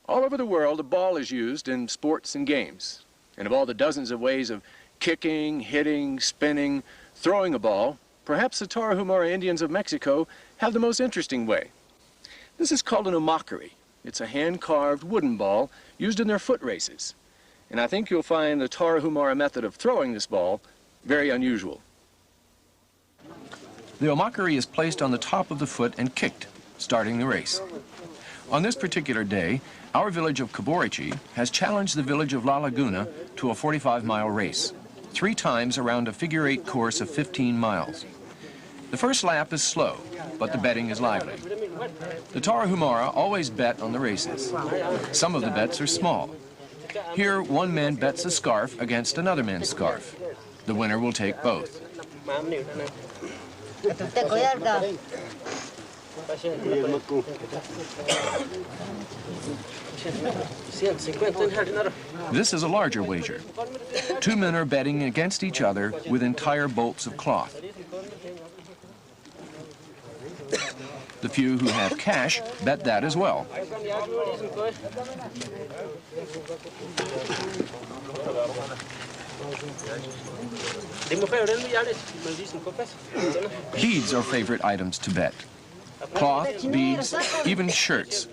All over the world, a ball is used in sports and games. And of all the dozens of ways of kicking, hitting, spinning, throwing a ball, perhaps the Tarahumara Indians of Mexico have the most interesting way. This is called an omacari. It's a hand-carved wooden ball used in their foot races. And I think you'll find the Tarahumara method of throwing this ball very unusual. The omacari is placed on the top of the foot and kicked, starting the race. On this particular day, our village of Caborici has challenged the village of La Laguna to a 45-mile race, 3 times around a figure-8 course of 15 miles. The first lap is slow, but the betting is lively. The Tarahumara always bet on the races. Some of the bets are small. Here, one man bets a scarf against another man's scarf. The winner will take both. This is a larger wager. 2 men are betting against each other with entire bolts of cloth. The few who have cash bet that as well. Beads are favorite items to bet. Cloth, beads, even shirts.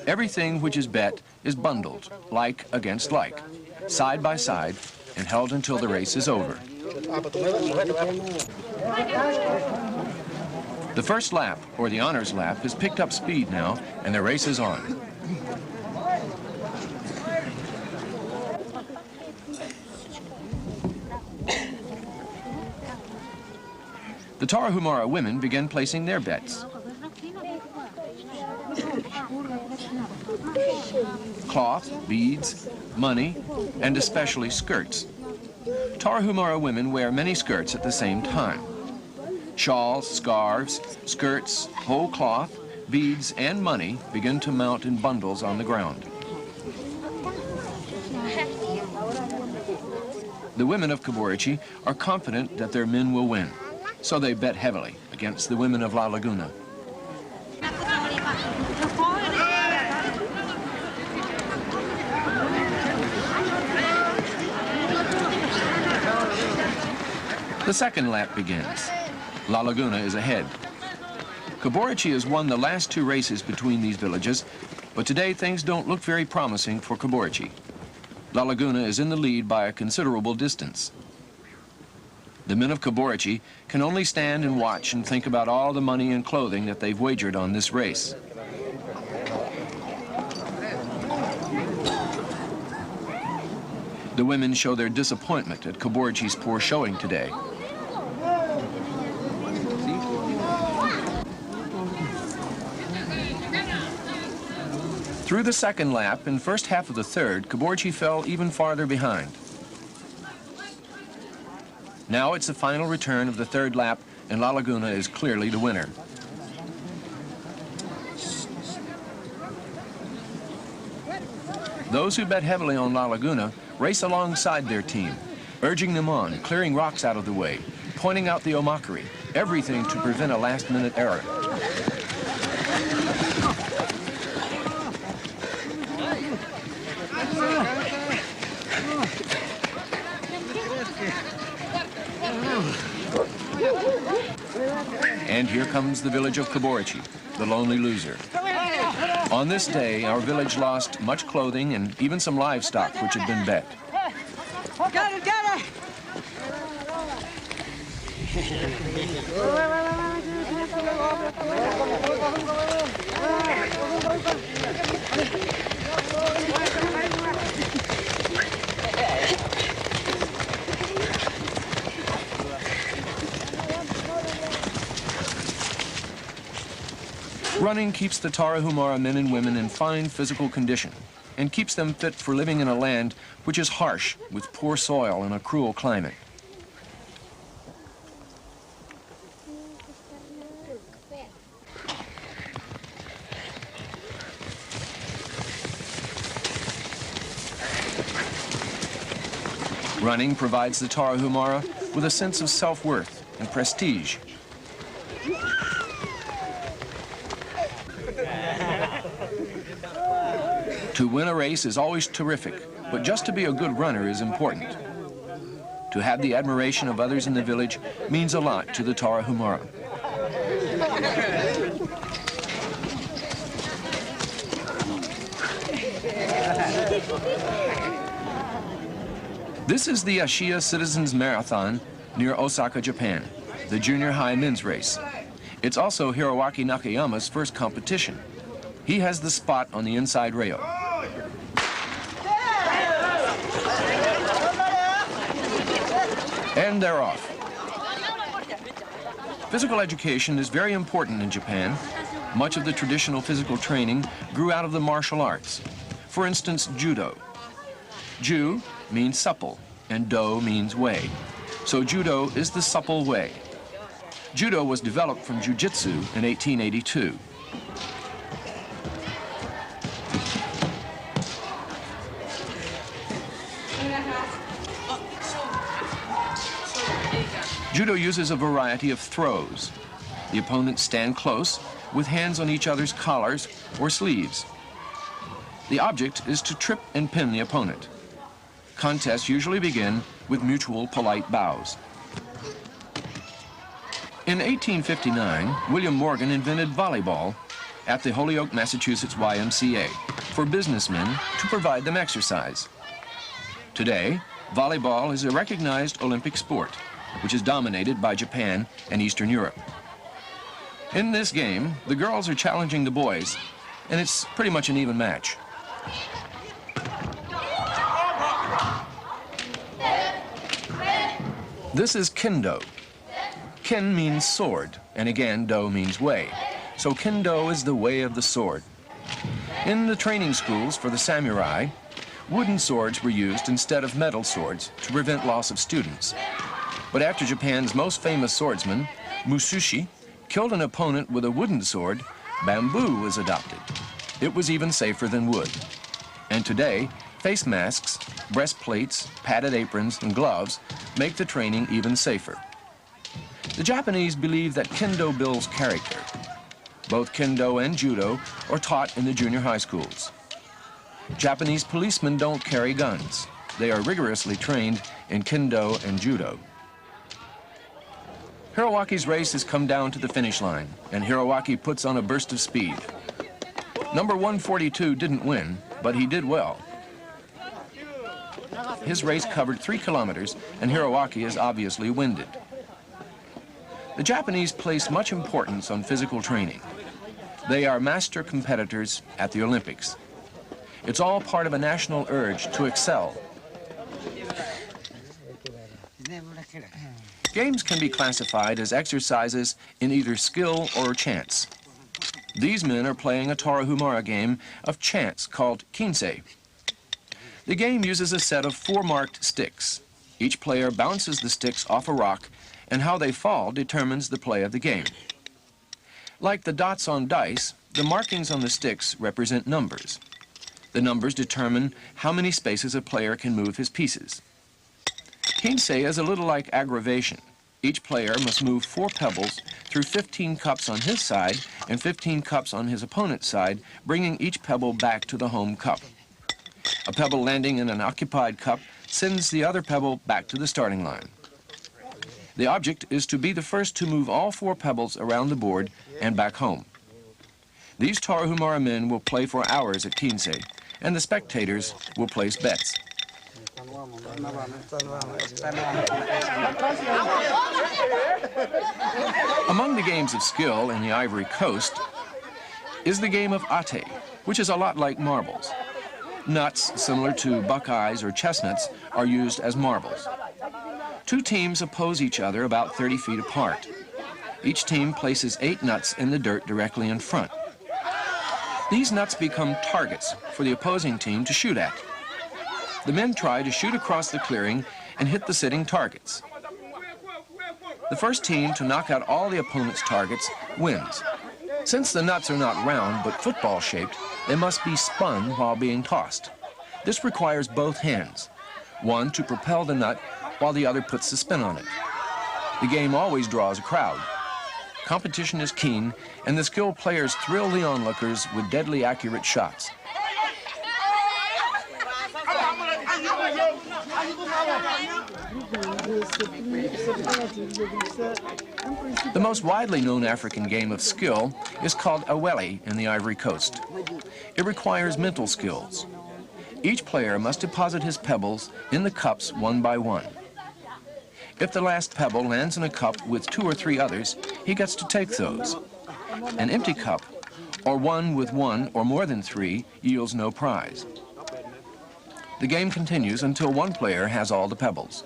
Everything which is bet is bundled, like against like, side by side, and held until the race is over. The first lap, or the honors lap, has picked up speed now, and the race is on. The Tarahumara women begin placing their bets. Cloth, beads, money, and especially skirts. Tarahumara women wear many skirts at the same time. Shawls, scarves, skirts, whole cloth, beads, and money begin to mount in bundles on the ground. The women of Caborici are confident that their men will win, so they bet heavily against the women of La Laguna. The second lap begins. La Laguna is ahead. Caborici has won the last 2 races between these villages, but today things don't look very promising for Caborici. La Laguna is in the lead by a considerable distance. The men of Caborici can only stand and watch and think about all the money and clothing that they've wagered on this race. The women show their disappointment at Caborici's poor showing today. Through the second lap and first half of the third, Caborici fell even farther behind. Now it's the final return of the third lap, and La Laguna is clearly the winner. Those who bet heavily on La Laguna race alongside their team, urging them on, clearing rocks out of the way, pointing out the omacari, everything to prevent a last-minute error. And here comes the village of Caborici, the lonely loser. On this day, our village lost much clothing and even some livestock which had been bet. Got it, got it! Running keeps the Tarahumara men and women in fine physical condition and keeps them fit for living in a land which is harsh with poor soil and a cruel climate. Running provides the Tarahumara with a sense of self-worth and prestige. To win a race is always terrific, but just to be a good runner is important. To have the admiration of others in the village means a lot to the Tarahumara. This is the Ashiya Citizens Marathon near Osaka, Japan, the junior high men's race. It's also Hiroaki Nakayama's first competition. He has the spot on the inside rail. And they're off. Physical education is very important in Japan. Much of the traditional physical training grew out of the martial arts. For instance, judo. Ju means supple, and do means way. So judo is the supple way. Judo was developed from jiu-jitsu in 1882. Judo uses a variety of throws. The opponents stand close with hands on each other's collars or sleeves. The object is to trip and pin the opponent. Contests usually begin with mutual polite bows. In 1859, William Morgan invented volleyball at the Holyoke, Massachusetts YMCA for businessmen to provide them exercise. Today, volleyball is a recognized Olympic sport, which is dominated by Japan and Eastern Europe. In this game, the girls are challenging the boys, and it's pretty much an even match. This is kendo. Kin means sword, and again, do means way. So kendo is the way of the sword. In the training schools for the samurai, wooden swords were used instead of metal swords to prevent loss of students. But after Japan's most famous swordsman, Musashi, killed an opponent with a wooden sword, bamboo was adopted. It was even safer than wood. And today, face masks, breastplates, padded aprons, and gloves make the training even safer. The Japanese believe that kendo builds character. Both kendo and judo are taught in the junior high schools. Japanese policemen don't carry guns. They are rigorously trained in kendo and judo. Hiroaki's race has come down to the finish line, and Hiroaki puts on a burst of speed. Number 142 didn't win, but he did well. His race covered 3 kilometers, and Hiroaki is obviously winded. The Japanese place much importance on physical training. They are master competitors at the Olympics. It's all part of a national urge to excel. Games can be classified as exercises in either skill or chance. These men are playing a Tarahumara game of chance called kinsei. The game uses a set of 4 marked sticks. Each player bounces the sticks off a rock, and how they fall determines the play of the game. Like the dots on dice, the markings on the sticks represent numbers. The numbers determine how many spaces a player can move his pieces. Kinsei is a little like aggravation. Each player must move 4 pebbles through 15 cups on his side and 15 cups on his opponent's side, bringing each pebble back to the home cup. A pebble landing in an occupied cup sends the other pebble back to the starting line. The object is to be the first to move all 4 pebbles around the board and back home. These Tarahumara men will play for hours at kinsei, and the spectators will place bets. Among the games of skill in the Ivory Coast is the game of ate, which is a lot like marbles. Nuts, similar to buckeyes or chestnuts, are used as marbles. 2 teams oppose each other about 30 feet apart. Each team places 8 nuts in the dirt directly in front. These nuts become targets for the opposing team to shoot at. The men try to shoot across the clearing and hit the sitting targets. The first team to knock out all the opponent's targets wins. Since the nuts are not round but football-shaped, they must be spun while being tossed. This requires both hands, one to propel the nut while the other puts the spin on it. The game always draws a crowd. Competition is keen, and the skilled players thrill the onlookers with deadly accurate shots. The most widely known African game of skill is called Awele in the Ivory Coast. It requires mental skills. Each player must deposit his pebbles in the cups one by one. If the last pebble lands in a cup with 2 or 3 others, he gets to take those. An empty cup, or one with 1 or more than 3, yields no prize. The game continues until one player has all the pebbles.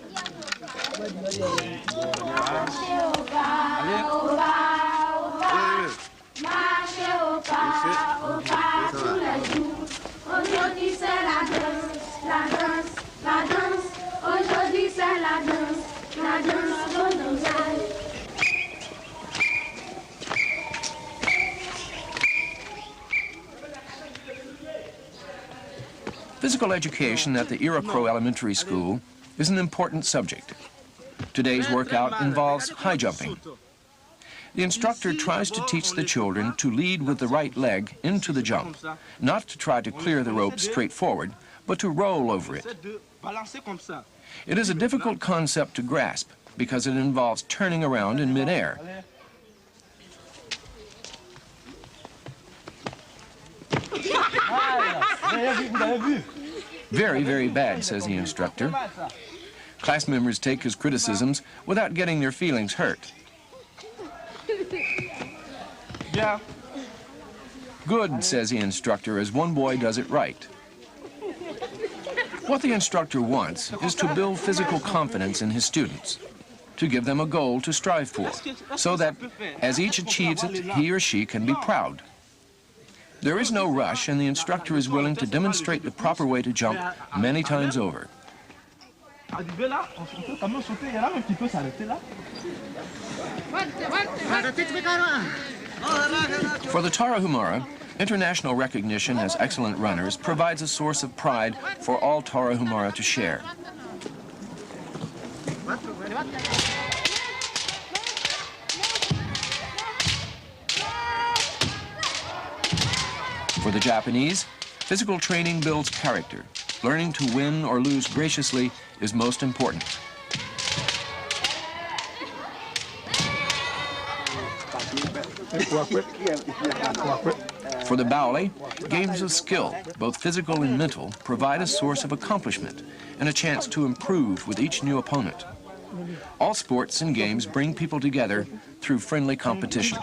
Physical education at the Iroquois Elementary School is an important subject. Today's workout involves high jumping. The instructor tries to teach the children to lead with the right leg into the jump, not to try to clear the rope straight forward, but to roll over it. It is a difficult concept to grasp because it involves turning around in midair. Very, very bad, says the instructor. Class members take his criticisms without getting their feelings hurt. Good, says the instructor, as one boy does it right. What the instructor wants is to build physical confidence in his students, to give them a goal to strive for, so that as each achieves it, he or she can be proud. There is no rush, and the instructor is willing to demonstrate the proper way to jump many times over. For the Tarahumara, international recognition as excellent runners provides a source of pride for all Tarahumara to share. For the Japanese, physical training builds character. Learning to win or lose graciously is most important. For the Baoule, games of skill, both physical and mental, provide a source of accomplishment and a chance to improve with each new opponent. All sports and games bring people together through friendly competition.